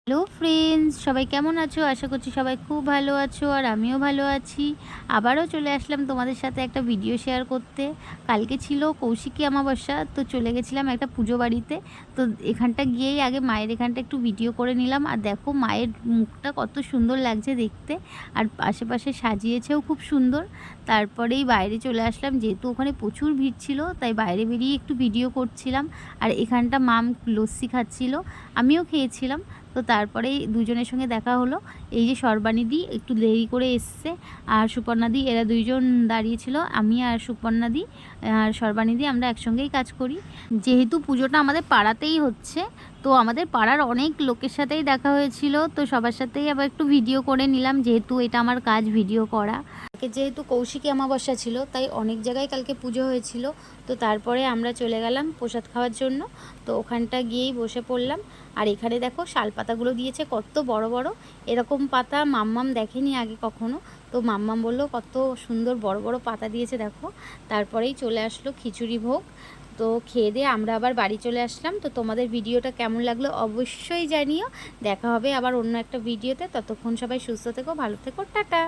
Hello friends, সবাই কেমন আছো? আশা করছি সবাই খুব ভালো আছো আর আমিও ভালো আছি। আবারও চলে আসলাম তোমাদের সাথে একটা ভিডিও শেয়ার করতে। কালকে ছিল কৌশিকী অমাবস্যা, তো চলে গেছিলাম একটা পুজো বাড়িতে। তো এখানটা গিয়েই আগে মায়ের এখানটা একটু ভিডিও করে নিলাম। আর দেখো মায়ের মুখটা কত সুন্দর লাগছে দেখতে, আর আশেপাশে সাজিয়েছেও খুব সুন্দর। তারপরেই বাইরে চলে আসলাম, যেহেতু ওখানে প্রচুর ভিড় ছিল তাই বাইরে বেরিয়ে একটু ভিডিও করছিলাম। আর এখানটা মাম লস্যি খাচ্ছিল, আমিও খেয়েছিলাম। তো তারপরেই দুজনের সঙ্গে দেখা হলো। এই যে সর্বাণীদি একটু দেরি করে এসছে, আর সুপর্ণাদি, এরা দুইজন দাঁড়িয়েছিল। আমি আর সুপর্ণাদি আর সর্বাণীদি আমরা একসঙ্গেই কাজ করি। যেহেতু পুজোটা আমাদের পাড়াতেই হচ্ছে, তো আমাদের পাড়ার অনেক লোকের সাথেই দেখা হয়েছিল। তো সবার সাথেই আবার একটু ভিডিও করে নিলাম, যেহেতু এটা আমার কাজ ভিডিও করা। যেহেতু কৌশিকী অমাবস্যা ছিল তাই অনেক জায়গায় কালকে পুজো হয়েছিল। তো তারপরে আমরা চলে গেলাম প্রসাদ খাওয়ার জন্য। তো ওখানটা গিয়েই বসে পড়লাম। আর এখানে দেখো শাল পাতাগুলো দিয়েছে কত বড় বড়, এরকম পাতা মাম্মাম দেখেনি আগে কখনো। তো মাম্মাম বললো কত সুন্দর বড় বড় পাতা দিয়েছে দেখো। তারপরেই চলে আসলো খিচুড়ি ভোগ। তো খেয়ে দিয়ে আমরা আবার বাড়ি চলে আসলাম। তো তোমাদের ভিডিওটা কেমন লাগলো অবশ্যই জানিও। দেখা হবে আবার অন্য একটা ভিডিওতে। ততক্ষণ সবাই সুস্থ থেকো, ভালো থেকো, টাটা।